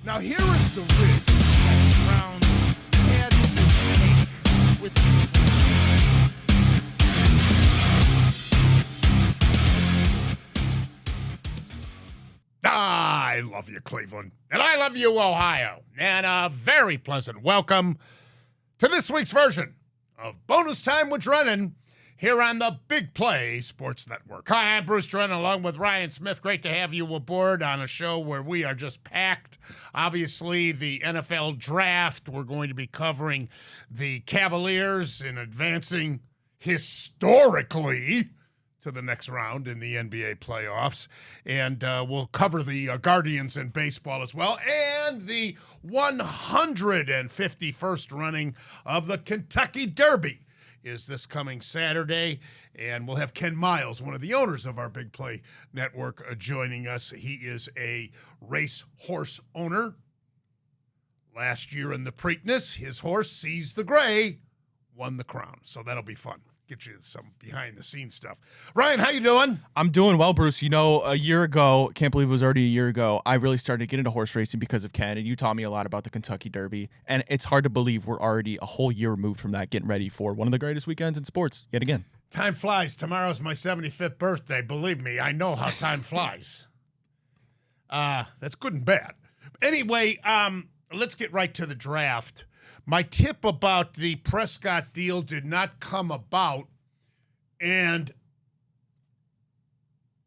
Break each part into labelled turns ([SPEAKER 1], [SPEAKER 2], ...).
[SPEAKER 1] Now here is the risk that Browns had to take with I love you, Cleveland. And I love you, Ohio. And a very pleasant welcome to this week's version of Bonus Time with Drennan here on the Big Play Sports Network. Hi, I'm Bruce Drennan along with Ryan Smith. Great to have you aboard on a show where we are just packed. Obviously, the NFL draft. We're going to be covering the Cavaliers in advancing historically to the next round in the NBA playoffs. And we'll cover the Guardians in baseball as well, and the 151st running of the Kentucky Derby is this coming Saturday. And we'll have Ken Miles, one of the owners of our Big Play Network, joining us. He is a race horse owner. Last year in the Preakness, his horse, Seize the Gray, won the crown. So that'll be fun. Get you some behind-the-scenes stuff. Ryan, how you doing?
[SPEAKER 2] I'm doing well, Bruce. You know, a year ago, can't believe it was already a year ago, I really started to get into horse racing because of Ken, and you taught me a lot about the Kentucky Derby, and it's hard to believe we're already a whole year removed from that, getting ready for one of the greatest weekends in sports, yet again.
[SPEAKER 1] Time flies. Tomorrow's my 75th birthday. Believe me, I know how time flies. That's good and bad. Anyway, let's get right to the draft. My tip about the Prescott deal did not come about, and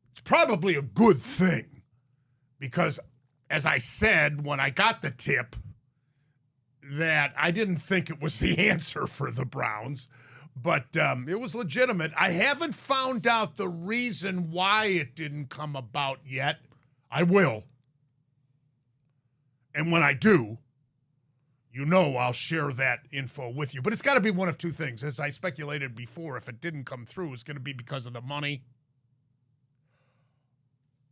[SPEAKER 1] it's probably a good thing because, as I said when I got the tip, that I didn't think it was the answer for the Browns, but it was legitimate. I haven't found out the reason why it didn't come about yet. I will. And when I do, you know I'll share that info with you. But it's got to be one of two things. As I speculated before, if it didn't come through, it's going to be because of the money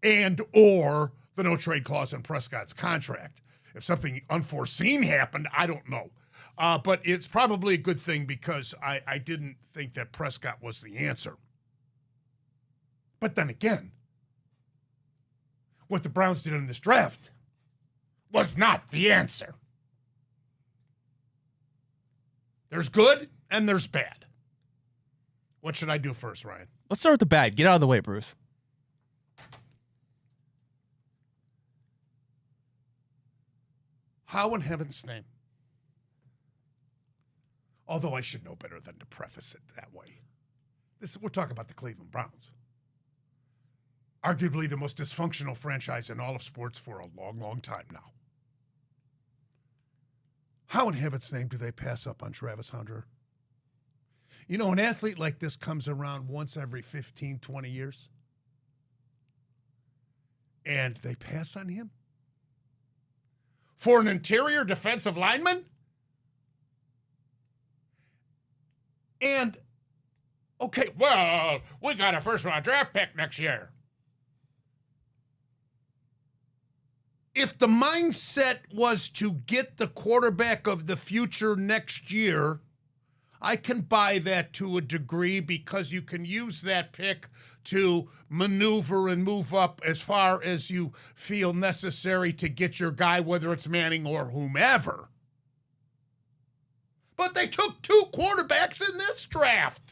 [SPEAKER 1] and or the no-trade clause in Prescott's contract. If something unforeseen happened, I don't know. But it's probably a good thing because I didn't think that Prescott was the answer. But then again, what the Browns did in this draft was not the answer. There's good and there's bad. What should I do first, Ryan?
[SPEAKER 2] Let's start with the bad. Get out of the way, Bruce.
[SPEAKER 1] How in heaven's name? Although I should know better than to preface it that way. We're talking about the Cleveland Browns. Arguably the most dysfunctional franchise in all of sports for a long, long time now. How in heaven's name do they pass up on Travis Hunter? You know, an athlete like this comes around once every 15, 20 years. And they pass on him? For an interior defensive lineman? And, okay, well, we got a first-round draft pick next year. If the mindset was to get the quarterback of the future next year, I can buy that to a degree because you can use that pick to maneuver and move up as far as you feel necessary to get your guy, whether it's Manning or whomever. But they took two quarterbacks in this draft.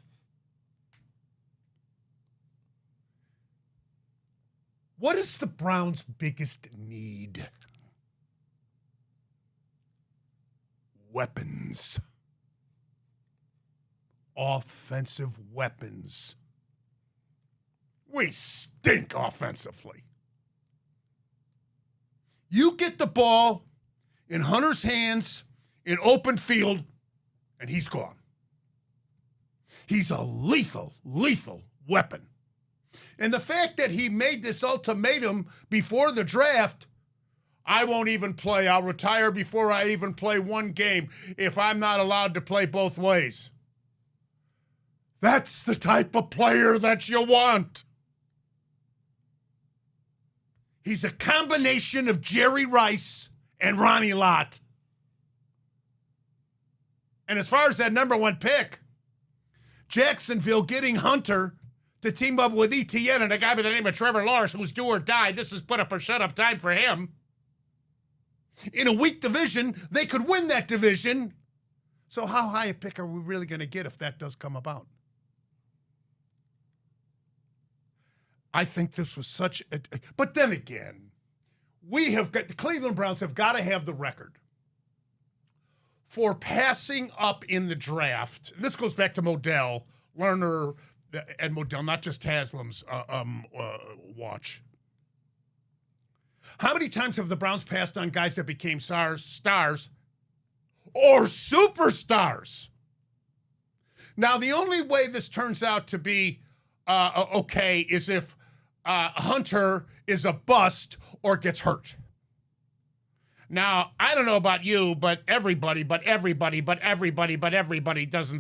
[SPEAKER 1] What is the Browns' biggest need? Weapons. Offensive weapons. We stink offensively. You get the ball in Hunter's hands in open field, and he's gone. He's a lethal, lethal weapon. And the fact that he made this ultimatum before the draft, I won't even play. I'll retire before I even play one game if I'm not allowed to play both ways. That's the type of player that you want. He's a combination of Jerry Rice and Ronnie Lott. And as far as that number one pick, Jacksonville getting Hunter to team up with ETN and a guy by the name of Trevor Lawrence, who's do or die. This is put up or shut up time for him. In a weak division, they could win that division. So how high a pick are we really going to get if that does come about? I think this was such a... But then again, the Cleveland Browns have got to have the record for passing up in the draft. This goes back to Modell, Lerner, and Modell, not just Haslam's watch. How many times have the Browns passed on guys that became stars or superstars? Now, the only way this turns out to be okay is if Hunter is a bust or gets hurt. Now, I don't know about you, but everybody doesn't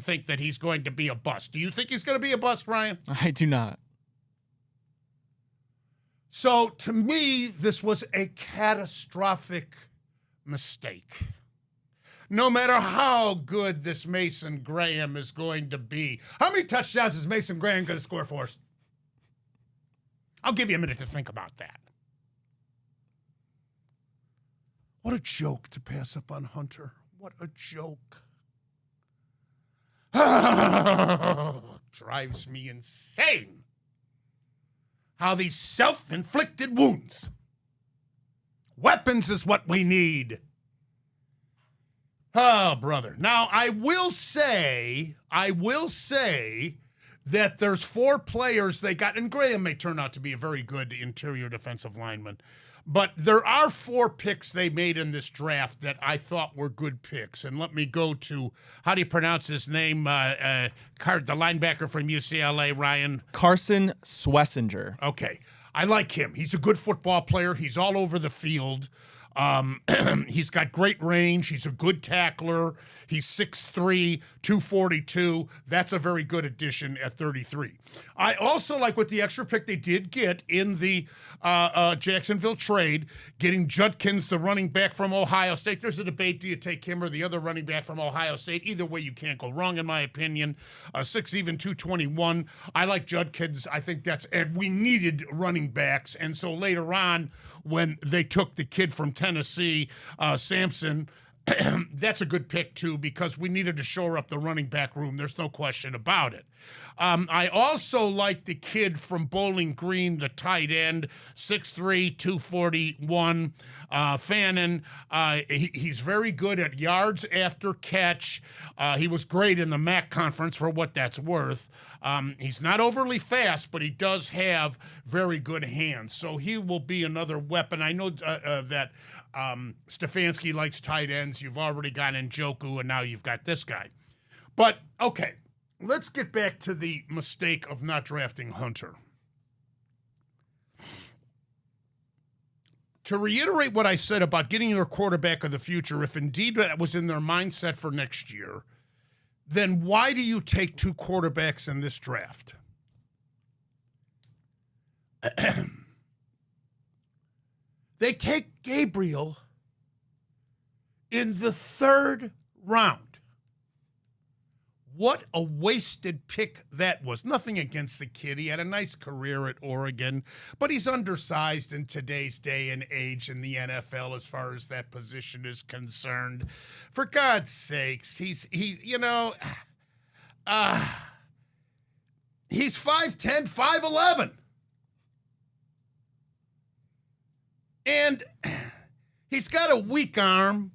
[SPEAKER 1] think that he's going to be a bust. Do you think he's going to be a bust, Ryan?
[SPEAKER 2] I do not.
[SPEAKER 1] So, to me, this was a catastrophic mistake. No matter how good this Mason Graham is going to be. How many touchdowns is Mason Graham going to score for us? I'll give you a minute to think about that. What a joke to pass up on Hunter. What a joke. Drives me insane. How these self-inflicted wounds. Weapons is what we need. Oh, brother. Now, I will say that there's 4 players they got, and Graham may turn out to be a very good interior defensive lineman, but there are 4 picks they made in this draft that I thought were good picks. And let me go to, how do you pronounce his name? The linebacker from UCLA, Ryan?
[SPEAKER 2] Carson Swessinger.
[SPEAKER 1] Okay. I like him. He's a good football player. He's all over the field. He's got great range. He's a good tackler. He's 6'3", 242. That's a very good addition at 33. I also like what the extra pick they did get in the Jacksonville trade, getting Judkins, the running back from Ohio State. There's a debate. Do you take him or the other running back from Ohio State? Either way, you can't go wrong, in my opinion. 6', 221. I like Judkins. I think and we needed running backs. And so later on, when they took the kid from Tennessee, Sampson, that's a good pick, too, because we needed to shore up the running back room. There's no question about it. I also like the kid from Bowling Green, the tight end, 6'3", 241, Fannin. He's very good at yards after catch. He was great in the MAC conference for what that's worth. He's not overly fast, but he does have very good hands. So he will be another weapon. I know that Stefanski likes tight ends. You've already got Njoku, and now you've got this guy. But, okay, let's get back to the mistake of not drafting Hunter. To reiterate what I said about getting your quarterback of the future, if indeed that was in their mindset for next year, then why do you take 2 quarterbacks in this draft? They take Gabriel in the 3rd round. What a wasted pick that was. Nothing against the kid. He had a nice career at Oregon, but he's undersized in today's day and age in the NFL as far as that position is concerned. For God's sakes, he's 5'10", 5'11". And he's got a weak arm.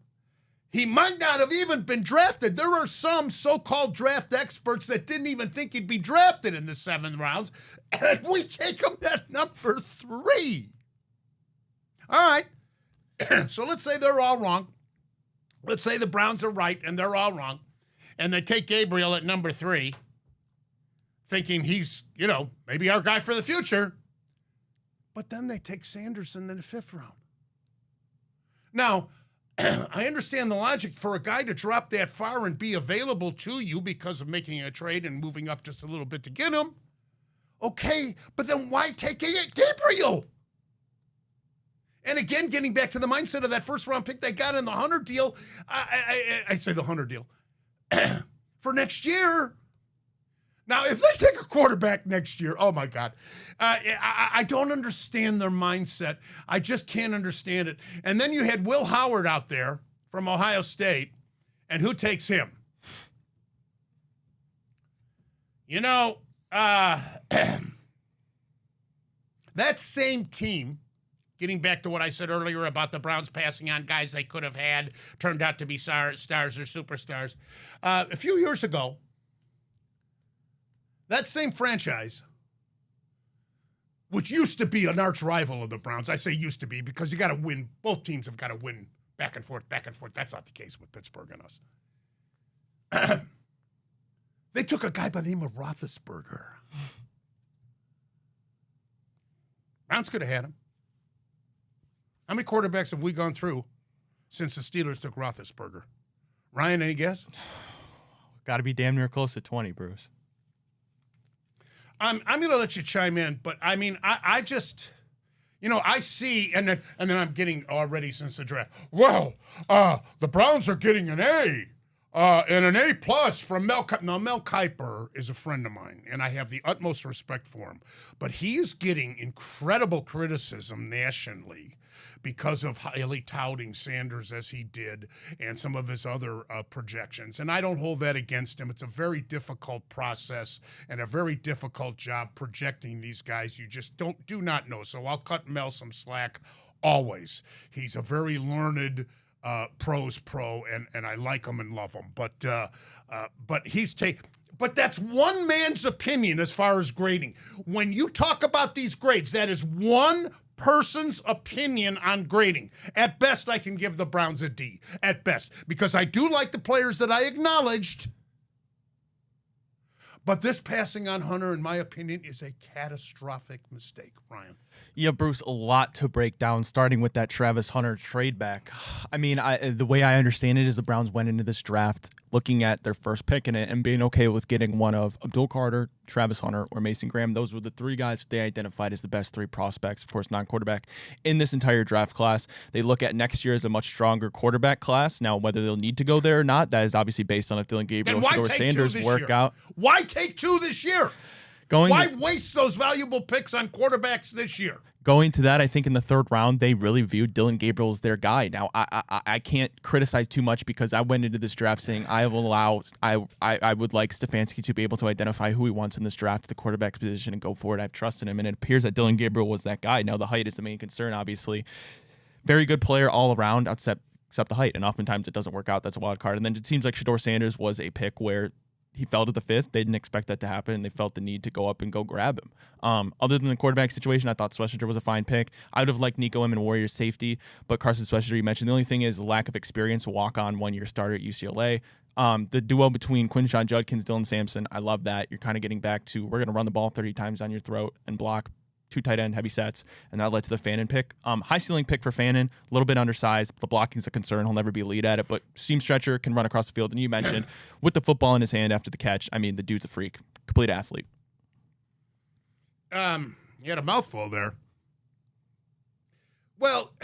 [SPEAKER 1] He might not have even been drafted. There are some so-called draft experts that didn't even think he'd be drafted in the 7th rounds, and we take him at number 3. All right. So let's say they're all wrong. Let's say the Browns are right and they're all wrong, and they take Gabriel at number 3, thinking he's, maybe our guy for the future. But then they take Sanderson in the 5th round. Now, I understand the logic for a guy to drop that far and be available to you because of making a trade and moving up just a little bit to get him. Okay, but then why take Gabriel? And again, getting back to the mindset of that 1st-round pick they got in the Hunter deal, I say the Hunter deal, for next year. Now, if they take a quarterback next year, oh my God, I don't understand their mindset. I just can't understand it. And then you had Will Howard out there from Ohio State, and who takes him? You know, that same team, getting back to what I said earlier about the Browns passing on guys they could have had, turned out to be stars or superstars. A few years ago, that same franchise, which used to be an arch rival of the Browns, I say used to be because you got to win. Both teams have got to win back and forth, back and forth. That's not the case with Pittsburgh and us. They took a guy by the name of Roethlisberger. Browns could have had him. How many quarterbacks have we gone through since the Steelers took Roethlisberger? Ryan, any guess?
[SPEAKER 2] Got to be damn near close to 20, Bruce.
[SPEAKER 1] I'm going to let you chime in, but I mean, I just, I see, and then I'm getting already since the draft. Well, the Browns are getting an A, and an A plus from Mel Kiper. Now, Mel Kiper is a friend of mine, and I have the utmost respect for him, but he is getting incredible criticism nationally because of highly touting Sanders as he did and some of his other projections. And I don't hold that against him. It's a very difficult process and a very difficult job projecting these guys. You just do not know. So I'll cut Mel some slack always. He's a very learned pros pro, and I like him and love him. But But that's one man's opinion as far as grading. When you talk about these grades, that is one person's opinion on grading. At best, I can give the Browns a D. At best. Because I do like the players that I acknowledged. But this passing on Hunter, in my opinion, is a catastrophic mistake, Ryan.
[SPEAKER 2] Yeah, Bruce, a lot to break down, starting with that Travis Hunter trade back. I mean, the way I understand it is the Browns went into this draft looking at their first pick in it and being okay with getting one of Abdul Carter, Travis Hunter, or Mason Graham. Those were the three guys they identified as the best three prospects, of course, non-quarterback, in this entire draft class. They look at next year as a much stronger quarterback class. Now, whether they'll need to go there or not, that is obviously based on if Dylan Gabriel or Sanders work out.
[SPEAKER 1] Why take two this year? Why waste those valuable picks on quarterbacks this year?
[SPEAKER 2] Going to that, I think in the third round, they really viewed Dylan Gabriel as their guy. Now, I can't criticize too much because I went into this draft saying I would like Stefanski to be able to identify who he wants in this draft at the quarterback position and go for it. I've trusted him, and it appears that Dylan Gabriel was that guy. Now, the height is the main concern, obviously. Very good player all around, except the height, and oftentimes it doesn't work out. That's a wild card. And then it seems like Shedeur Sanders was a pick where he fell to the fifth. They didn't expect that to happen, and they felt the need to go up and go grab him. Other than the quarterback situation, I thought Schlesinger was a fine pick. I would have liked Nico M and Warriors safety, but Carson Schlesinger, you mentioned, the only thing is the lack of experience, walk-on one-year starter at UCLA. The duo between Quinshon Judkins, Dylan Sampson, I love that. You're kind of getting back to we're going to run the ball 30 times down your throat and block two tight end heavy sets, and that led to the Fannin pick. High ceiling pick for Fannin, a little bit undersized. The blocking's a concern. He'll never be elite at it, but seam stretcher, can run across the field. And you mentioned with the football in his hand after the catch, I mean, the dude's a freak, complete athlete.
[SPEAKER 1] You had a mouthful there. Well,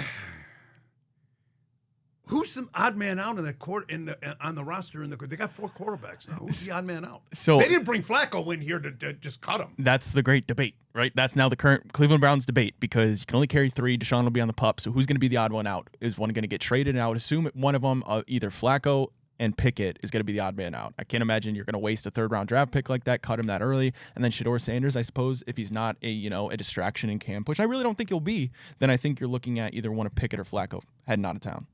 [SPEAKER 1] who's the odd man out in the on the roster? They got four quarterbacks now. Who's the odd man out?
[SPEAKER 2] So
[SPEAKER 1] they didn't bring Flacco in here to just cut him.
[SPEAKER 2] That's the great debate, right? That's now the current Cleveland Browns debate because you can only carry three. Deshaun will be on the pup. So who's going to be the odd one out? Is one going to get traded? And I would assume one of them, either Flacco and Pickett, is going to be the odd man out. I can't imagine you're going to waste a third-round draft pick like that, cut him that early, and then Shedeur Sanders, I suppose, if he's not a distraction in camp, which I really don't think he'll be, then I think you're looking at either one of Pickett or Flacco heading out of town.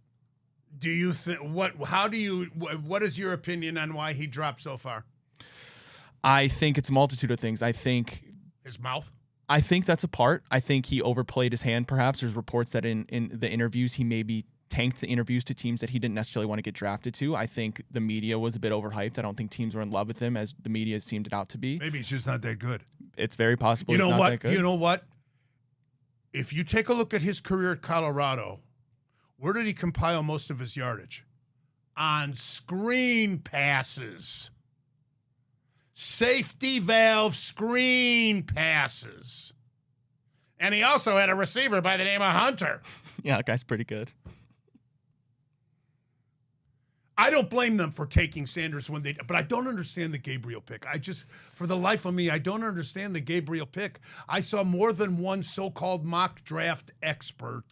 [SPEAKER 1] Do you think what is your opinion on why he dropped so far?
[SPEAKER 2] I think it's a multitude of things. I think
[SPEAKER 1] his mouth.
[SPEAKER 2] I think that's a part. I think he overplayed his hand. Perhaps there's reports that in the interviews he maybe tanked the interviews to teams that he didn't necessarily want to get drafted to. I think the media was a bit overhyped. I don't think teams were in love with him as the media seemed it out to be.
[SPEAKER 1] Maybe he's just not that good.
[SPEAKER 2] It's very possible.
[SPEAKER 1] You know
[SPEAKER 2] he's not
[SPEAKER 1] what?
[SPEAKER 2] That good.
[SPEAKER 1] You know what? If you take a look at his career at Colorado, where did he compile most of his yardage? On screen passes. Safety valve screen passes. And he also had a receiver by the name of Hunter.
[SPEAKER 2] Yeah, that guy's pretty good.
[SPEAKER 1] I don't blame them for taking Sanders but I don't understand the Gabriel pick. For the life of me, I don't understand the Gabriel pick. I saw more than one so-called mock draft expert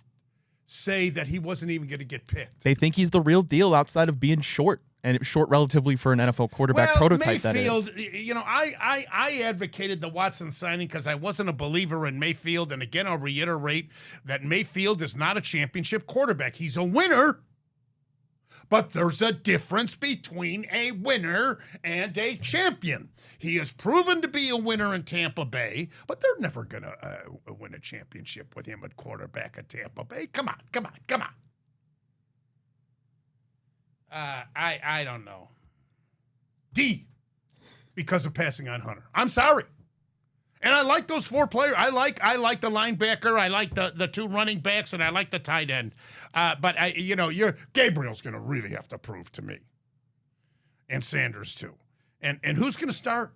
[SPEAKER 1] say that he wasn't even going to get picked.
[SPEAKER 2] They think he's the real deal outside of being short, and short relatively for an NFL quarterback prototype.
[SPEAKER 1] Mayfield,
[SPEAKER 2] that is.
[SPEAKER 1] You know, I advocated the Watson signing because I wasn't a believer in Mayfield. And again, I'll reiterate that Mayfield is not a championship quarterback. He's a winner. But there's a difference between a winner and a champion. He has proven to be a winner in Tampa Bay, but they're never going to win a championship with him at quarterback at Tampa Bay. Come on. I don't know. D, because of passing on Hunter. I'm sorry. And I like those 4 players. I like the linebacker. I like the 2 running backs, and I like the tight end. But Gabriel's going to really have to prove to me, and Sanders too. And who's going to start?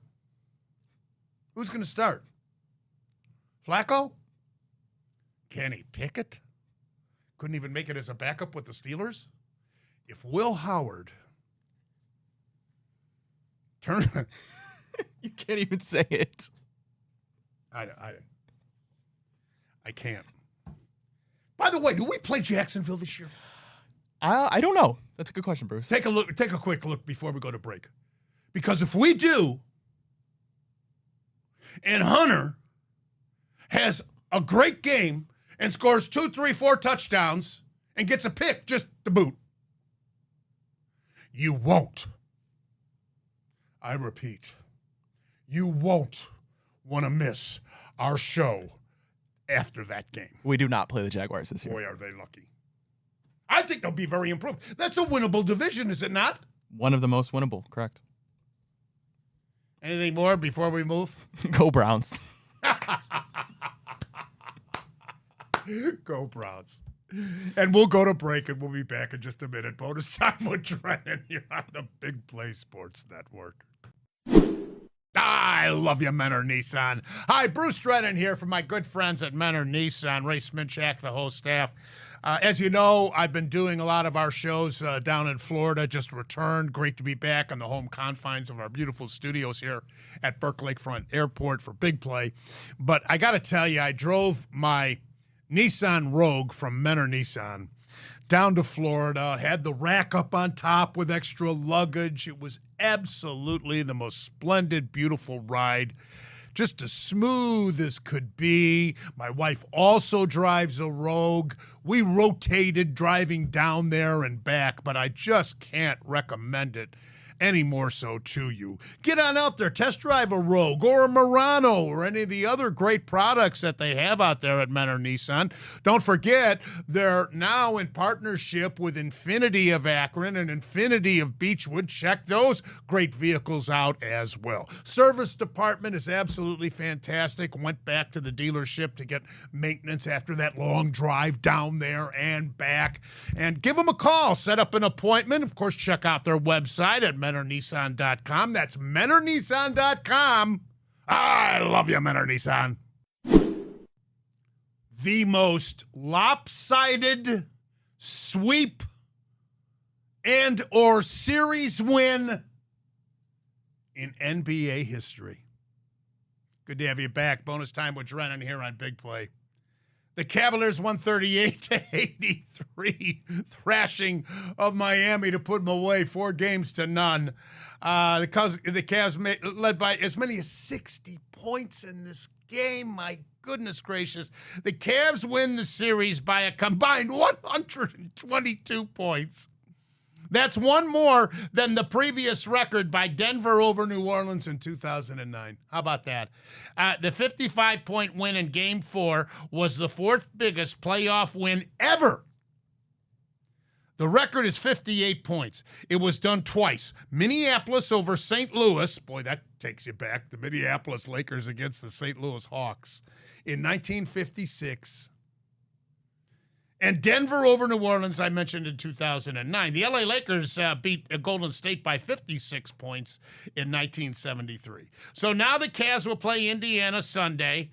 [SPEAKER 1] Who's going to start? Flacco? Kenny Pickett? Couldn't even make it as a backup with the Steelers. If Will Howard
[SPEAKER 2] you can't even say it.
[SPEAKER 1] I can't. By the way, do we play Jacksonville this year?
[SPEAKER 2] I don't know. That's a good question, Bruce.
[SPEAKER 1] Take a quick look before we go to break. Because if we do, and Hunter has a great game and scores 2, 3, 4 touchdowns and gets a pick just to boot, you won't. I repeat, you won't want to miss our show after that game.
[SPEAKER 2] We do not play the Jaguars this year.
[SPEAKER 1] Boy, are they lucky. I think they'll be very improved. That's a winnable division, is it not?
[SPEAKER 2] One of the most winnable, correct.
[SPEAKER 1] Anything more before we move?
[SPEAKER 2] Go Browns.
[SPEAKER 1] Go Browns. And we'll go to break, and we'll be back in just a minute. Bonus time with Drennan here on the Big Play Sports Network. I love you, Menor Nissan. Hi, Bruce Drennan here from my good friends at Menor Nissan. Ray Sminchak, the whole staff. As you know, I've been doing a lot of our shows down in Florida, just returned. Great to be back on the home confines of our beautiful studios here at Burke Lakefront Airport for Big Play. But I got to tell you, I drove my Nissan Rogue from Menor Nissan down to Florida, had the rack up on top with extra luggage. It was absolutely the most splendid, beautiful ride. Just as smooth as could be. My wife also drives a Rogue. We rotated driving down there and back, but I just can't recommend it any more so to you. Get on out there, test drive a Rogue or a Murano or any of the other great products that they have out there at Menor Nissan. Don't forget, they're now in partnership with Infinity of Akron and Infinity of Beechwood. Check those great vehicles out as well. Service department is absolutely fantastic. Went back to the dealership to get maintenance after that long drive down there and back. And give them a call. Set up an appointment. Of course, check out their website at MenorNissan.com. That's MenorNissan.com. I love you, Menor Nissan. The most lopsided sweep and or series win in NBA history. Good to have you back. Bonus time with Drennan here on Big Play. The Cavaliers 138-83, thrashing of Miami to put them away 4-0. The Cavs led by as many as 60 points in this game. My goodness gracious. The Cavs win the series by a combined 122 points. That's one more than the previous record by Denver over New Orleans in 2009. How about that? The 55-point win in Game 4 was the 4th biggest playoff win ever. The record is 58 points. It was done twice. Minneapolis over St. Louis. Boy, that takes you back. The Minneapolis Lakers against the St. Louis Hawks in 1956. And Denver over New Orleans, I mentioned in 2009. The LA Lakers beat Golden State by 56 points in 1973. So now the Cavs will play Indiana Sunday.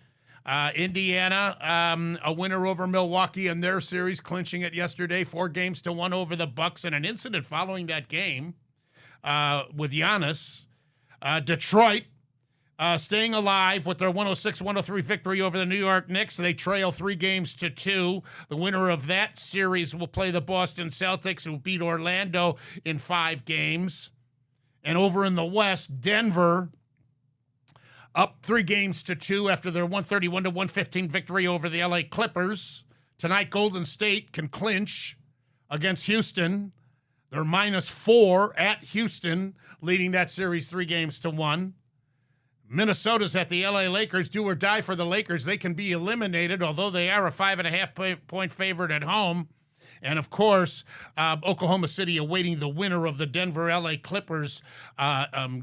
[SPEAKER 1] Indiana, a winner over Milwaukee in their series, clinching it yesterday, 4-1 over the Bucks, and an incident following that game with Giannis. Detroit staying alive with their 106-103 victory over the New York Knicks. They trail 3-2. The winner of that series will play the Boston Celtics, who beat Orlando in 5 games. And over in the West, Denver up 3-2 after their 131-115 victory over the LA Clippers. Tonight, Golden State can clinch against Houston. They're -4 at Houston, leading that series 3-1. Minnesota's at the LA Lakers. Do or die for the Lakers. They can be eliminated, although they are a 5.5-point favorite at home. And, of course, Oklahoma City awaiting the winner of the Denver-LA Clippers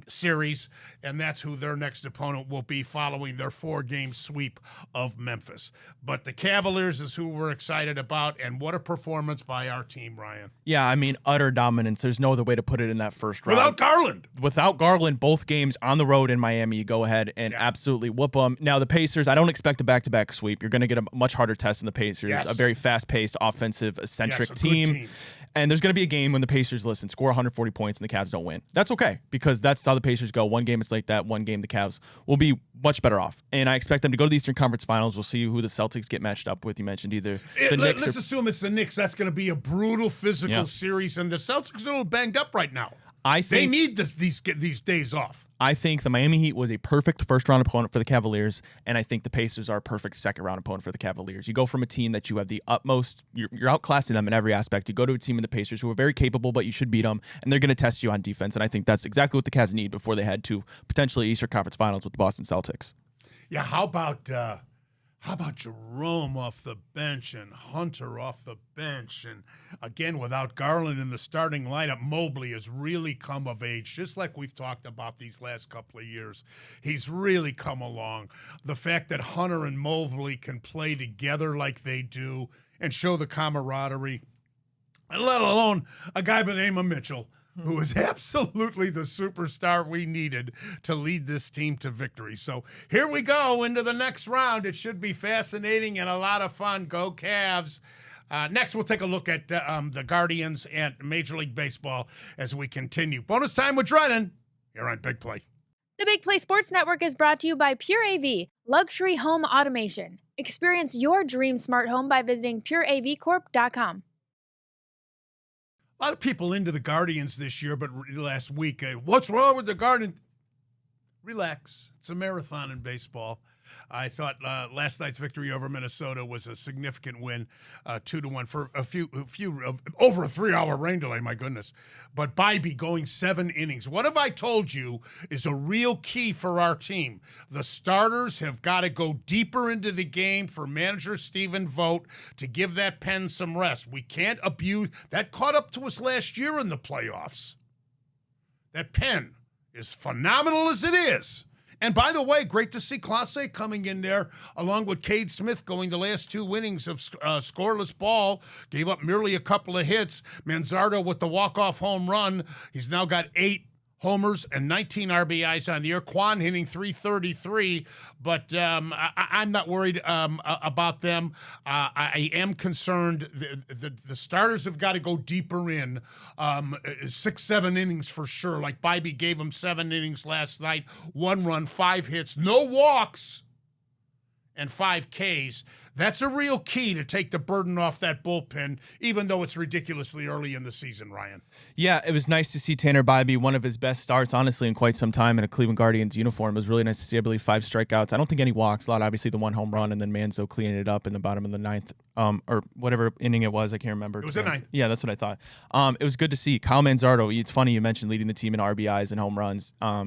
[SPEAKER 1] series, and that's who their next opponent will be following their 4-game sweep of Memphis. But the Cavaliers is who we're excited about, and what a performance by our team, Ryan.
[SPEAKER 2] Yeah, I mean, utter dominance. There's no other way to put it in that first round.
[SPEAKER 1] Without Garland.
[SPEAKER 2] Without Garland, both games on the road in Miami, you go ahead and absolutely whoop them. Now, the Pacers, I don't expect a back-to-back sweep. You're going to get a much harder test in the Pacers, a very fast-paced, offensive-centric team. And there's going to be a game when the Pacers, score 140 points and the Cavs don't win. That's okay, because that's how the Pacers go. One game it's like that. One game the Cavs will be much better off. And I expect them to go to the Eastern Conference Finals. We'll see who the Celtics get matched up with. You mentioned either the Knicks.
[SPEAKER 1] Let's assume it's the Knicks. That's going to be a brutal physical series, and the Celtics are a little banged up right now.
[SPEAKER 2] I think
[SPEAKER 1] they need these days off.
[SPEAKER 2] I think the Miami Heat was a perfect first-round opponent for the Cavaliers, and I think the Pacers are a perfect second-round opponent for the Cavaliers. You go from a team that you have the utmost, you're outclassing them in every aspect. You go to a team in the Pacers who are very capable, but you should beat them, and they're going to test you on defense, and I think that's exactly what the Cavs need before they head to potentially Eastern Conference Finals with the Boston Celtics.
[SPEAKER 1] Yeah, how about Jerome off the bench and Hunter off the bench? And again, without Garland in the starting lineup, Mobley has really come of age, just like we've talked about these last couple of years. He's really come along. The fact that Hunter and Mobley can play together like they do and show the camaraderie, and let alone a guy by the name of Mitchell, who is absolutely the superstar we needed to lead this team to victory. So here we go into the next round. It should be fascinating and a lot of fun. Go Cavs. Next, we'll take a look at the Guardians and Major League Baseball as we continue. Bonus time with Drennan here on Big Play.
[SPEAKER 3] The Big Play Sports Network is brought to you by Pure AV, luxury home automation. Experience your dream smart home by visiting pureavcorp.com.
[SPEAKER 1] A lot of people into the Guardians this year, but last week, what's wrong with the Guardians? Relax. It's a marathon in baseball. I thought last night's victory over Minnesota was a significant win, 2-1 for a few over a 3-hour rain delay. My goodness! But Bybee going 7 innings. What have I told you is a real key for our team? The starters have got to go deeper into the game for manager Stephen Vogt to give that pen some rest. We can't abuse that. Caught up to us last year in the playoffs. That pen, as phenomenal as it is. And by the way, great to see Clase coming in there, along with Cade Smith going the last 2 innings of scoreless ball. Gave up merely a couple of hits. Manzardo with the walk-off home run. He's now got 8 homers and 19 RBIs on the year. Quan hitting .333, but I'm not worried about them. I am concerned. The starters have got to go deeper in 6-7 innings for sure. Like Bybee gave them 7 innings last night, 1 run, 5 hits, no walks, and 5 Ks. That's a real key to take the burden off that bullpen, even though it's ridiculously early in the season, Ryan.
[SPEAKER 2] Yeah, it was nice to see Tanner Bybee, one of his best starts, honestly, in quite some time in a Cleveland Guardians uniform. It was really nice to see, I believe, 5 strikeouts. I don't think any walks, a lot, obviously, the 1 home run, and then Manzo cleaning it up in the bottom of the 9th, or whatever inning it was. I can't remember.
[SPEAKER 1] It was the 9th.
[SPEAKER 2] Yeah, that's what I thought. It was good to see. Kyle Manzardo, it's funny you mentioned leading the team in RBIs and home runs. I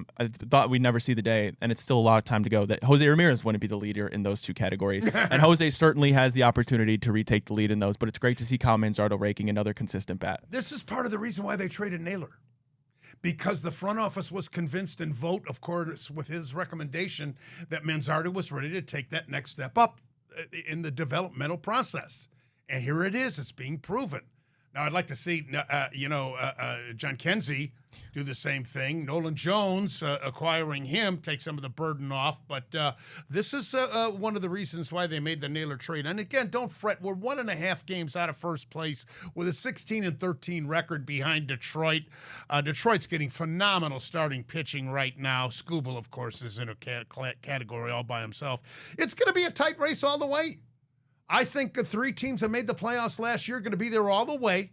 [SPEAKER 2] thought we'd never see the day, and it's still a lot of time to go, that Jose Ramirez wouldn't be the leader in those 2 categories. And Jose certainly has the opportunity to retake the lead in those, but it's great to see Kyle Manzardo raking another consistent bat.
[SPEAKER 1] This is part of the reason why they traded Naylor, because the front office was convinced, and Vogt, of course, with his recommendation, that Manzardo was ready to take that next step up in the developmental process. And here it is. It's being proven. Now, I'd like to see, John Kenzie do the same thing. Nolan Jones, acquiring him, takes some of the burden off. But this is one of the reasons why they made the Naylor trade. And again, don't fret. We're 1.5 games out of first place with a 16-13 record behind Detroit. Detroit's getting phenomenal starting pitching right now. Skubal, of course, is in a category all by himself. It's going to be a tight race all the way. I think the 3 teams that made the playoffs last year are going to be there all the way.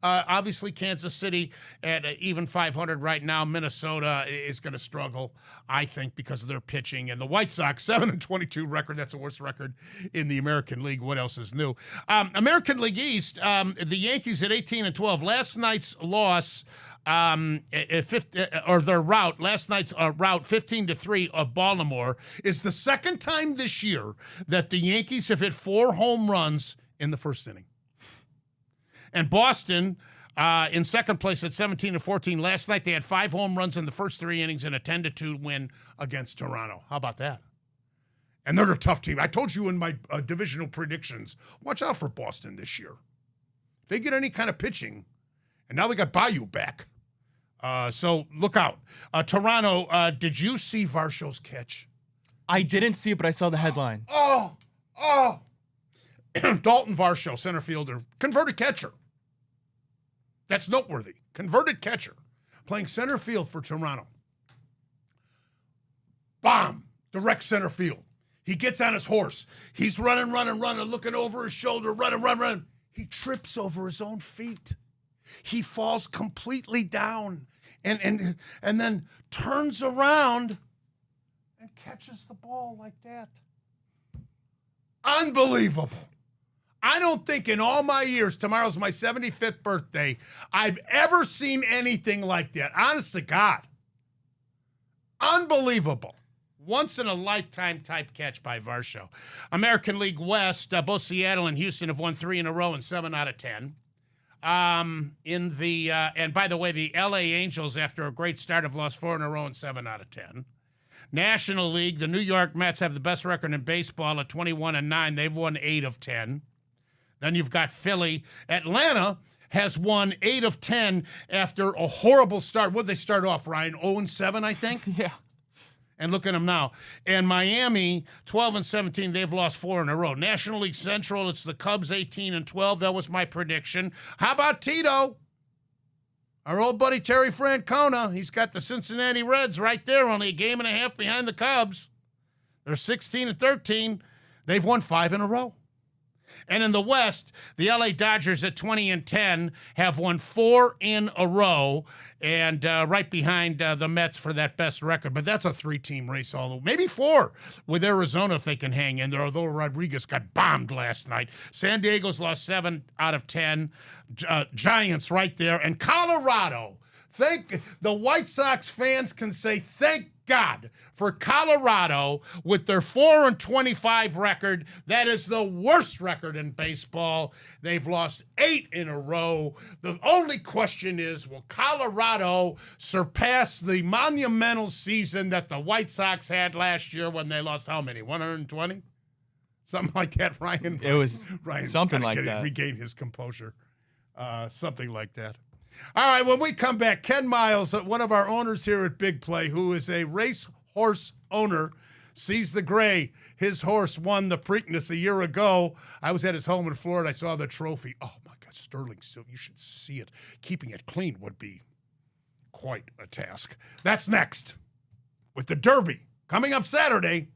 [SPEAKER 1] Obviously, Kansas City at even 500 right now. Minnesota is going to struggle, I think, because of their pitching. And the White Sox, 7-22 record. That's the worst record in the American League. What else is new? American League East, the Yankees at 18-12. Last night's loss, their rout, last night's rout, 15-3 of Baltimore, is the second time this year that the Yankees have hit 4 home runs in the first inning. And Boston in second place at 17-14. Last night, they had 5 home runs in the first 3 innings and a 10-2 win against Toronto. How about that? And they're a tough team. I told you in my divisional predictions, watch out for Boston this year. If they get any kind of pitching, and now they got Bayou back. So look out. Toronto, did you see Varshaw's catch?
[SPEAKER 2] I didn't see it, but I saw the headline.
[SPEAKER 1] Oh. Dalton Varsho, center fielder, converted catcher. That's noteworthy. Converted catcher, playing center field for Toronto. Bomb, direct center field. He gets on his horse. He's running, looking over his shoulder, running. He trips over his own feet. He falls completely down and then turns around and catches the ball like that. Unbelievable. I don't think in all my years, tomorrow's my 75th birthday, I've ever seen anything like that. Honest to God. Unbelievable. Once in a lifetime type catch by Varsho. American League West, both Seattle and Houston have won 3 in a row and 7 out of 10. And by the way, the LA Angels, after a great start, have lost 4 in a row and 7 out of 10. National League, the New York Mets have the best record in baseball at 21-9. They've won 8 of 10. Then you've got Philly. Atlanta has won 8 of 10 after a horrible start. What did they start off, Ryan? 0-7, I think?
[SPEAKER 2] Yeah.
[SPEAKER 1] And look at them now. And Miami, 12-17, they've lost 4 in a row. National League Central, it's the Cubs, 18-12. That was my prediction. How about Tito? Our old buddy Terry Francona. He's got the Cincinnati Reds right there, only a game and a half behind the Cubs. They're 16-13. They've won 5 in a row. And in the West, the LA Dodgers at 20-10 have won 4 in a row, and right behind the Mets for that best record. But that's a 3-team race, maybe 4 with Arizona if they can hang in there, although Rodriguez got bombed last night. San Diego's lost 7 out of 10. Giants right there. And Colorado, the White Sox fans can say thank God for Colorado with their 4-25 record. That is the worst record in baseball. They've lost 8 in a row. The only question is, will Colorado surpass the monumental season that the White Sox had last year when they lost how many? 120? Something like that, Ryan?
[SPEAKER 2] It was
[SPEAKER 1] Ryan's
[SPEAKER 2] something like that.
[SPEAKER 1] Regain his composure. Something like that. All right, when we come back, Ken Miles, one of our owners here at Big Play, who is a race horse owner, sees the gray. His horse won the Preakness a year ago. I was at his home in Florida. I saw the trophy. Oh, my God, sterling silver. You should see it. Keeping it clean would be quite a task. That's next with the Derby coming up Saturday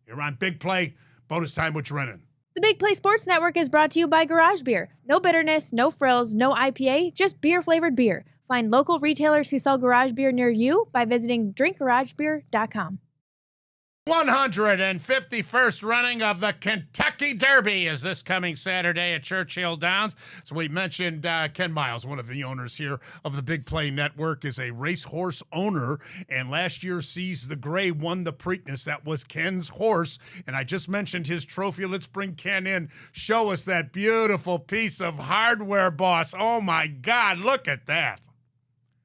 [SPEAKER 1] here on Big Play. Bonus time with Drennan.
[SPEAKER 3] The Big Play Sports Network is brought to you by Garage Beer. No bitterness, no frills, no IPA, just beer-flavored beer. Find local retailers who sell garage beer near you by visiting drinkgaragebeer.com.
[SPEAKER 1] 151st running of the Kentucky Derby is this coming Saturday at Churchill Downs. So we mentioned Ken Miles, one of the owners here of the Big Play Network, is a racehorse owner, and last year Seize the Gray won the Preakness. That was Ken's horse, and I just mentioned his trophy. Let's bring Ken in. Show us that beautiful piece of hardware, boss. Oh, my God, look at that.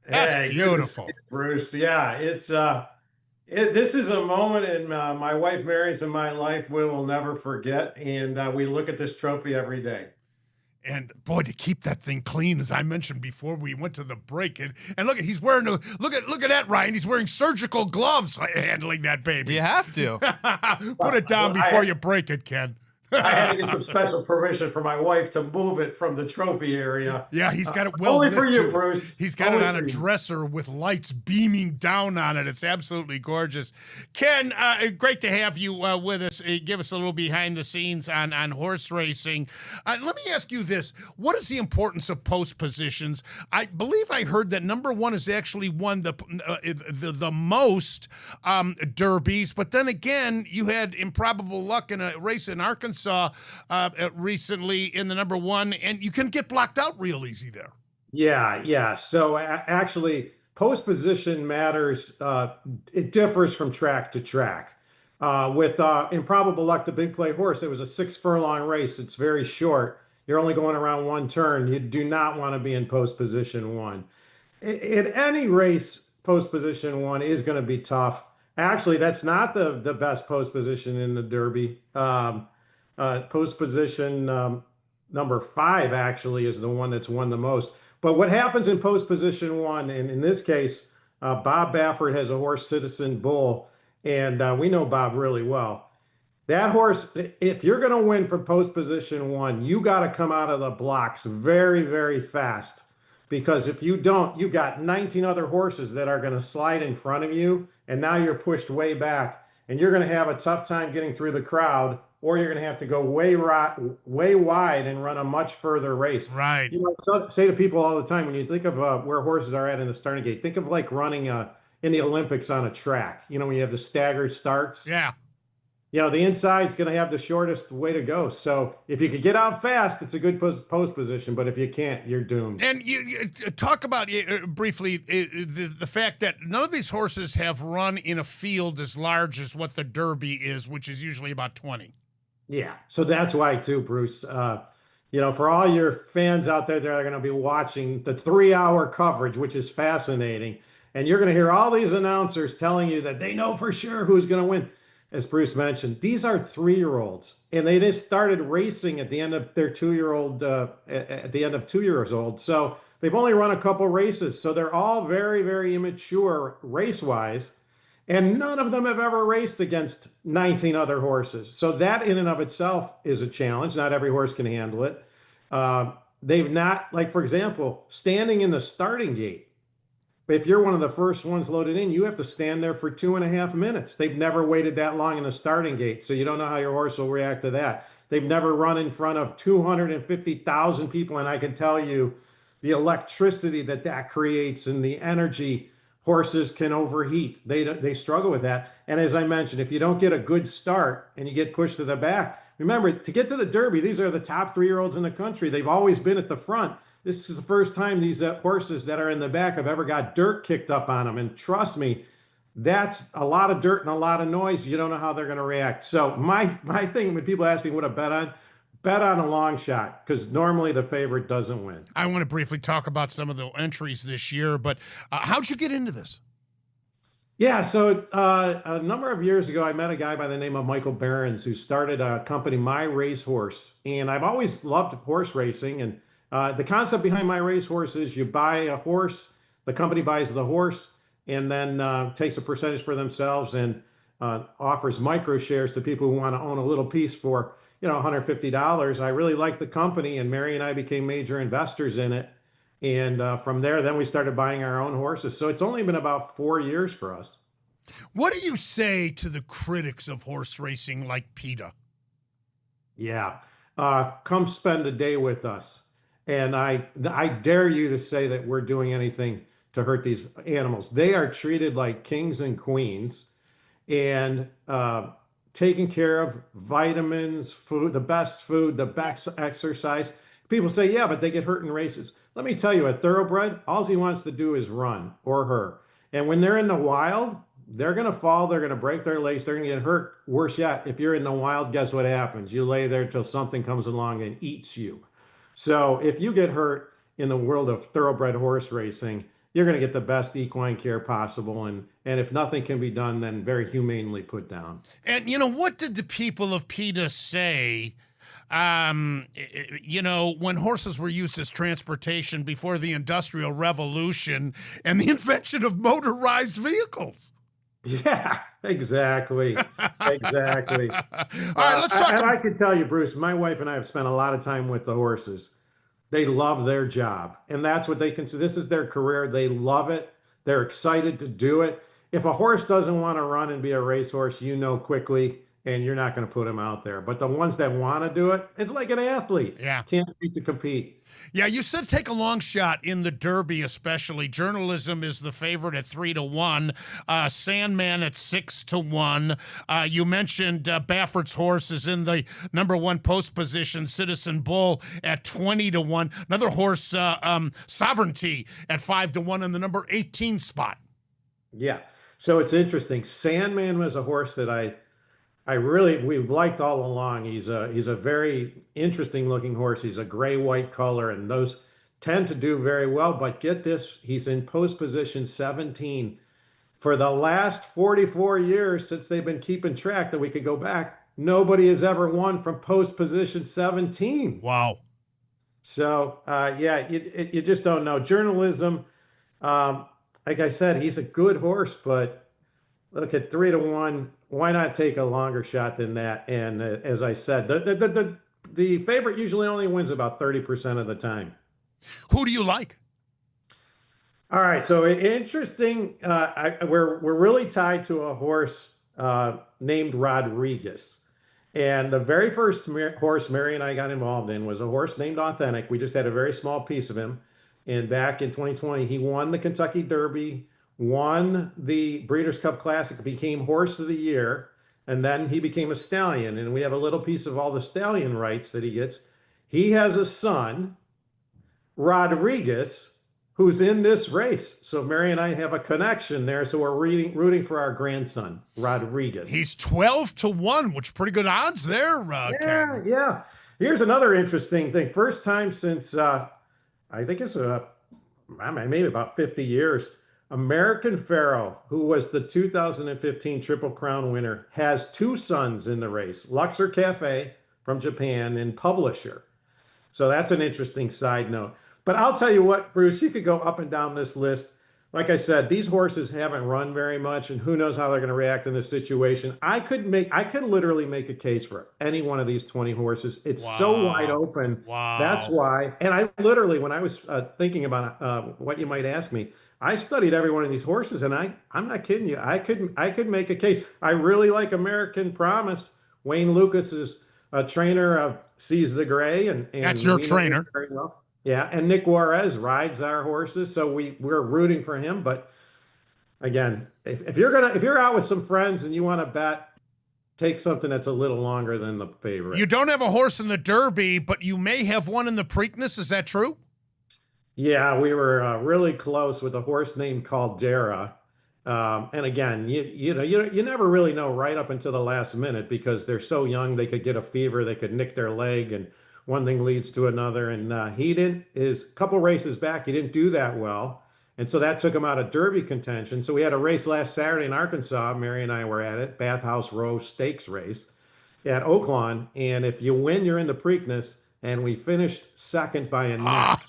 [SPEAKER 1] That's beautiful.
[SPEAKER 4] Bruce, yeah, this is a moment in my wife Mary's and my life we will never forget, and we look at this trophy every day.
[SPEAKER 1] And boy, to keep that thing clean, as I mentioned before, we went to the break, and look at he's wearing look at that, Ryan. He's wearing surgical gloves handling that baby.
[SPEAKER 2] You have to.
[SPEAKER 1] Put it down before you break it, Ken.
[SPEAKER 4] I had to get some special permission from my wife to move it from the trophy area.
[SPEAKER 1] Yeah, he's got it well
[SPEAKER 4] Only
[SPEAKER 1] lit,
[SPEAKER 4] for you,
[SPEAKER 1] too.
[SPEAKER 4] Bruce.
[SPEAKER 1] He's got
[SPEAKER 4] Only
[SPEAKER 1] it on a
[SPEAKER 4] for you.
[SPEAKER 1] dresser with lights beaming down on it. It's absolutely gorgeous. Ken, great to have you with us. Give us a little behind the scenes on horse racing. Let me ask you this. What is the importance of post positions? I believe I heard that number one has actually won the most derbies, but then again, you had improbable luck in a race in Arkansas recently in the number one, and you can get blocked out real easy there.
[SPEAKER 4] Yeah. So actually, post position matters. It differs from track to track. With Improbable Luck, the big play horse, it was a 6 furlong race. It's very short. You're only going around one turn. You do not want to be in post position one. In any race, post position one is going to be tough. Actually, that's not the best post position in the Derby. Post position number 5 actually is the one that's won the most. But what happens in post position one, and in this case, Bob Baffert has a horse, Citizen Bull, and we know Bob really well. That horse, if you're going to win from post position one, you got to come out of the blocks very, very fast. Because if you don't, you've got 19 other horses that are going to slide in front of you, and now you're pushed way back, and you're going to have a tough time getting through the crowd, or you're going to have to go way wide and run a much further race.
[SPEAKER 1] Right.
[SPEAKER 4] You know, say to people all the time, when you think of where horses are at in the starting gate, think of like running in the Olympics on a track. You know, when you have the staggered starts.
[SPEAKER 1] Yeah.
[SPEAKER 4] You know, the inside's going to have the shortest way to go. So if you could get out fast, it's a good post position. But if you can't, you're doomed.
[SPEAKER 1] And you talk about briefly the fact that none of these horses have run in a field as large as what the Derby is, which is usually about 20.
[SPEAKER 4] Yeah. So that's why too, Bruce. You know, for all your fans out there that are going to be watching the 3-hour coverage, which is fascinating, and you're going to hear all these announcers telling you that they know for sure who's going to win. As Bruce mentioned, these are 3-year-olds, and they just started racing at the end of their 2-year-old, at the end of 2 years old. So they've only run a couple races. So they're all very, very immature race-wise, and none of them have ever raced against 19 other horses. So that in and of itself is a challenge. Not every horse can handle it. They've not, like, for example, standing in the starting gate. If you're one of the first ones loaded in, you have to stand there for 2.5 minutes. They've never waited that long in the starting gate, so you don't know how your horse will react to that. They've never run in front of 250,000 people, and I can tell you the electricity that creates and the energy, horses can overheat. They struggle with that. And as I mentioned, if you don't get a good start and you get pushed to the back, remember, to get to the Derby, these are the top 3-year-olds in the country. They've always been at the front. This is the first time these horses that are in the back have ever got dirt kicked up on them. And trust me, that's a lot of dirt and a lot of noise. You don't know how they're going to react. So my thing, when people ask me what to bet on a long shot, because normally the favorite doesn't win.
[SPEAKER 1] I want to briefly talk about some of the entries this year, but how'd you get into this?
[SPEAKER 4] Yeah, so a number of years ago, I met a guy by the name of Michael Behrens who started a company, My Racehorse. And I've always loved horse racing, and the concept behind My Racehorse is you buy a horse, the company buys the horse, and then takes a percentage for themselves and offers micro shares to people who want to own a little piece for, $150. I really liked the company, and Mary and I became major investors in it. And from there, then we started buying our own horses. So it's only been about 4 years for us.
[SPEAKER 1] What do you say to the critics of horse racing like PETA?
[SPEAKER 4] Yeah, come spend a day with us. And I dare you to say that we're doing anything to hurt these animals. They are treated like kings and queens and taken care of, vitamins, food, the best exercise. People say, yeah, but they get hurt in races. Let me tell you, a thoroughbred, all he wants to do is run, or her. And when they're in the wild, they're going to fall, they're going to break their legs, they're going to get hurt. Worse yet, if you're in the wild, guess what happens? You lay there till something comes along and eats you. So if you get hurt in the world of thoroughbred horse racing, you're going to get the best equine care possible. And if nothing can be done, then very humanely put down.
[SPEAKER 1] And, what did the people of PETA say when horses were used as transportation before the Industrial Revolution and the invention of motorized vehicles.
[SPEAKER 4] Yeah, exactly. Exactly.
[SPEAKER 1] All right, let's talk.
[SPEAKER 4] And I can tell you, Bruce, my wife and I have spent a lot of time with the horses. They love their job, and that's what they consider. This is their career. They love it. They're excited to do it. If a horse doesn't want to run and be a racehorse, you know quickly, and you're not going to put him out there. But the ones that want to do it, it's like an athlete.
[SPEAKER 1] Yeah.
[SPEAKER 4] Can't wait to compete.
[SPEAKER 1] Yeah, you said take a long shot in the Derby, especially. Journalism is the favorite at 3-1. Sandman at 6-1. You mentioned Baffert's horse is in the number 1 post position. Citizen Bull at 20-1. Another horse, Sovereignty at 5-1 in the number 18 spot.
[SPEAKER 4] Yeah. So it's interesting. Sandman was a horse that we've liked all along. He's a very interesting looking horse. He's a gray-white color, and those tend to do very well. But get this, he's in post position 17. For the last 44 years since they've been keeping track that we could go back, nobody has ever won from post position 17.
[SPEAKER 1] Wow.
[SPEAKER 4] So, you just don't know. Journalism, like I said, he's a good horse, but look at 3-1. Why not take a longer shot than that? And as I said, the favorite usually only wins about 30% of the time.
[SPEAKER 1] Who do you like?
[SPEAKER 4] All right, so interesting. We're really tied to a horse named Rodriguez, and the very first horse Mary and I got involved in was a horse named Authentic. We just had a very small piece of him, and back in 2020, he won the Kentucky Derby, won the Breeders' Cup Classic, became Horse of the Year, and then he became a stallion. And we have a little piece of all the stallion rights that he gets. He has a son, Rodriguez, who's in this race. So Mary and I have a connection there. So we're rooting for our grandson, Rodriguez.
[SPEAKER 1] He's 12-1, which is pretty good odds there, Ken.
[SPEAKER 4] Yeah. Here's another interesting thing. First time since, I think it's maybe about 50 years, American Pharoah, who was the 2015 Triple Crown winner, has 2 sons in the race, Luxor Cafe from Japan and Publisher. So that's an interesting side note. But I'll tell you what, Bruce, you could go up and down this list. Like I said, these horses haven't run very much, and who knows how they're going to react in this situation. I could literally make a case for any one of these 20 horses. It's so wide open.
[SPEAKER 1] Wow.
[SPEAKER 4] That's why. And I literally, when I was thinking about what you might ask me, I studied every one of these horses, and I'm not kidding you. I could make a case. I really like American Promise. Wayne Lucas is a trainer of Seize the Gray, and
[SPEAKER 1] that's your trainer.
[SPEAKER 4] Very well. Yeah, and Nick Juarez rides our horses, so we're rooting for him. But again, if you're out with some friends and you want to bet, take something that's a little longer than the favorite.
[SPEAKER 1] You don't have a horse in the Derby, but you may have one in the Preakness. Is that true?
[SPEAKER 4] Yeah, we were really close with a horse named Caldera. And again, you never really know right up until the last minute because they're so young. They could get a fever, they could nick their leg, and one thing leads to another. And his couple races back, he didn't do that well. And so that took him out of Derby contention. So we had a race last Saturday in Arkansas. Mary and I were at it, Bathhouse Row Stakes race at Oaklawn. And if you win, you're in the Preakness. And we finished second by a neck.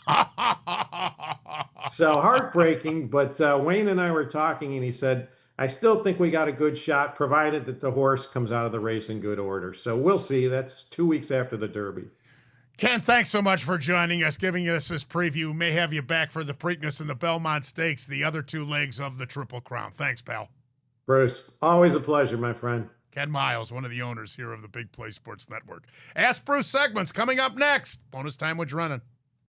[SPEAKER 4] So heartbreaking, but Wayne and I were talking, and he said, I still think we got a good shot, provided that the horse comes out of the race in good order. So we'll see. That's 2 weeks after the Derby.
[SPEAKER 1] Ken, thanks so much for joining us, giving us this preview. We may have you back for the Preakness and the Belmont Stakes, the other 2 legs of the Triple Crown. Thanks, pal.
[SPEAKER 4] Bruce, always a pleasure, my friend.
[SPEAKER 1] Ken Miles, one of the owners here of the Big Play Sports Network. Ask Bruce segments coming up next. Bonus time with Drennan.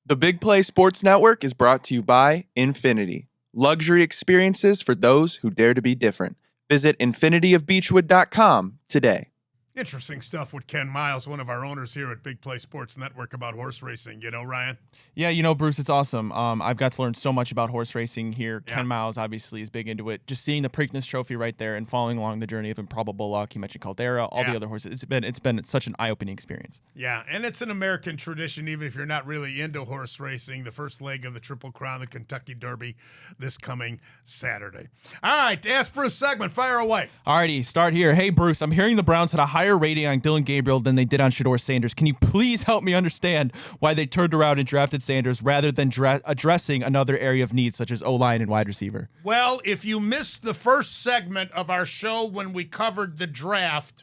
[SPEAKER 2] The Big Play Sports Network is brought to you by Infinity. Luxury experiences for those who dare to be different. Visit infinityofbeechwood.com today.
[SPEAKER 1] Interesting stuff with Ken Miles, one of our owners here at Big Play Sports Network about horse racing. You know, Ryan?
[SPEAKER 2] Yeah, Bruce, it's awesome. I've got to learn so much about horse racing here.
[SPEAKER 1] Yeah.
[SPEAKER 2] Ken Miles obviously is big into it. Just seeing the Preakness Trophy right there and following along the journey of Improbable Luck. You mentioned Caldera, all the other horses. It's been such an eye-opening experience. Yeah,
[SPEAKER 1] and it's an American tradition, even if you're not really into horse racing. The first leg of the Triple Crown, the Kentucky Derby, this coming Saturday. All right, Ask Bruce segment, fire away.
[SPEAKER 2] Alrighty, start here. Hey, Bruce, I'm hearing the Browns had a high higher rating on Dylan Gabriel than they did on Shedeur Sanders. Can you please help me understand why they turned around and drafted Sanders rather than addressing another area of need such as O-line and wide receiver?
[SPEAKER 1] Well, if you missed the first segment of our show when we covered the draft,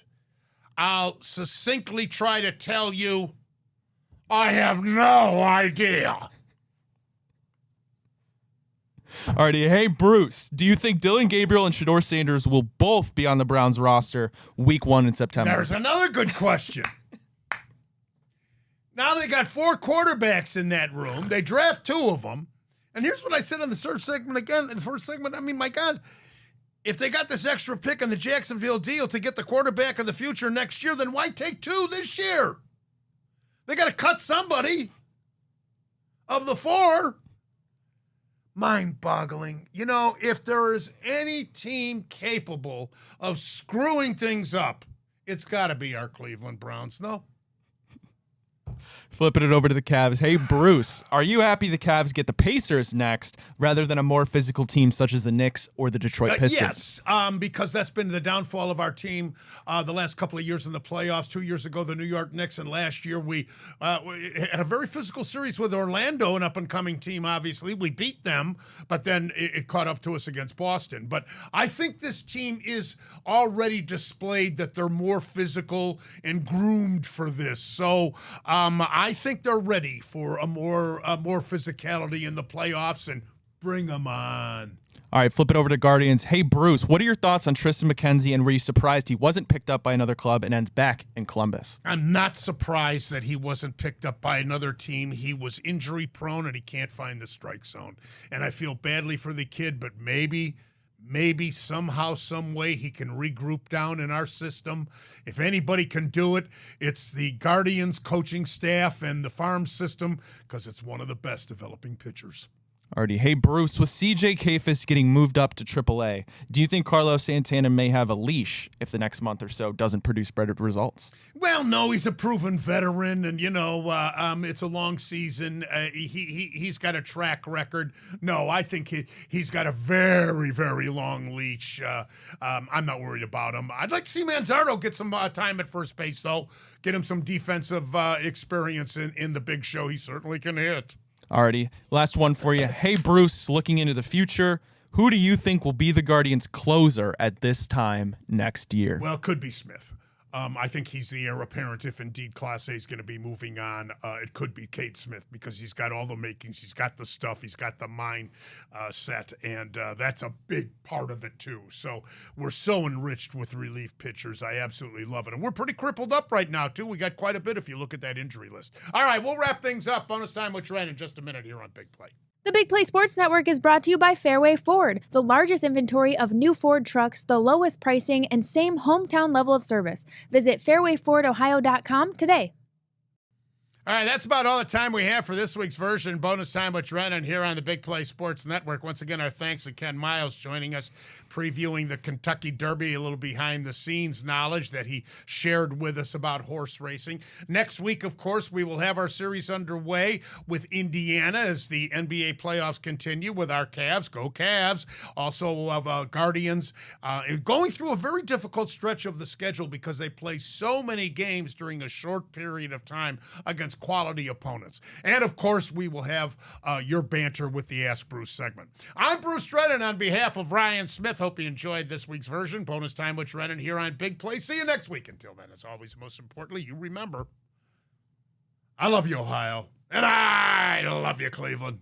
[SPEAKER 1] I'll succinctly try to tell you I have no idea.
[SPEAKER 2] Alrighty, hey Bruce, do you think Dylan Gabriel and Shedeur Sanders will both be on the Browns roster week 1 in September?
[SPEAKER 1] There's another good question. Now they got 4 quarterbacks in that room. They draft 2 of them. And here's what I said in the third segment again. In the first segment, I mean, my God, if they got this extra pick in the Jacksonville deal to get the quarterback of the future next year, then why take 2 this year? They got to cut somebody of the 4. Mind-boggling. You know, if there is any team capable of screwing things up, it's got to be our Cleveland Browns, no?
[SPEAKER 2] Flipping it over to the Cavs. Hey, Bruce, are you happy the Cavs get the Pacers next rather than a more physical team such as the Knicks or the Detroit Pistons?
[SPEAKER 1] Yes, because that's been the downfall of our team the last couple of years in the playoffs. 2 years ago, the New York Knicks, and last year we had a very physical series with Orlando, an up-and-coming team, obviously. We beat them, but then it caught up to us against Boston. But I think this team is already displayed that they're more physical and groomed for this. So I think they're ready for a more physicality in the playoffs, and bring them on.
[SPEAKER 2] All right, flip it over to Guardians. Hey, Bruce, what are your thoughts on Tristan McKenzie, and were you surprised he wasn't picked up by another club and ends back in Columbus?
[SPEAKER 1] I'm not surprised that he wasn't picked up by another team. He was injury prone and he can't find the strike zone. And I feel badly for the kid, but maybe somehow, some way he can regroup down in our system. If anybody can do it, it's the Guardians coaching staff and the farm system, because it's one of the best developing pitchers.
[SPEAKER 2] Alrighty. Hey, Bruce, with CJ Kafis getting moved up to AAA, do you think Carlos Santana may have a leash if the next month or so doesn't produce better results?
[SPEAKER 1] Well, no, he's a proven veteran, and, you know, it's a long season. He's got a track record. No, I think he's got a very, very long leash. I'm not worried about him. I'd like to see Manzardo get some time at first base, though. Get him some defensive experience in the big show. He certainly can hit.
[SPEAKER 2] Alrighty, last one for you. Hey, Bruce, looking into the future, who do you think will be the Guardians' closer at this time next year?
[SPEAKER 1] Well, it could be Smith. I think he's the heir apparent if indeed Class A is going to be moving on. It could be Cade Smith because he's got all the makings. He's got the stuff. He's got the mind set, and that's a big part of it too. So we're so enriched with relief pitchers. I absolutely love it. And we're pretty crippled up right now too. We got quite a bit if you look at that injury list. All right, we'll wrap things up. Bonus time with Drennan in just a minute here on Big Play.
[SPEAKER 3] The Big Play Sports Network is brought to you by Fairway Ford, the largest inventory of new Ford trucks, the lowest pricing, and same hometown level of service. Visit fairwayfordohio.com today.
[SPEAKER 1] All right, that's about all the time we have for this week's version. Bonus time with Drennan here on the Big Play Sports Network. Once again, our thanks to Ken Miles joining us, previewing the Kentucky Derby, a little behind-the-scenes knowledge that he shared with us about horse racing. Next week, of course, we will have our series underway with Indiana as the NBA playoffs continue with our Cavs. Go Cavs. Also of Guardians. Going through a very difficult stretch of the schedule because they play so many games during a short period of time against quality opponents. And, of course, we will have your banter with the Ask Bruce segment. I'm Bruce Drennan on behalf of Ryan Smith. Hope you enjoyed this week's version. Bonus time with Drennan here on Big Play. See you next week. Until then, as always, most importantly, you remember, I love you, Ohio, and I love you, Cleveland.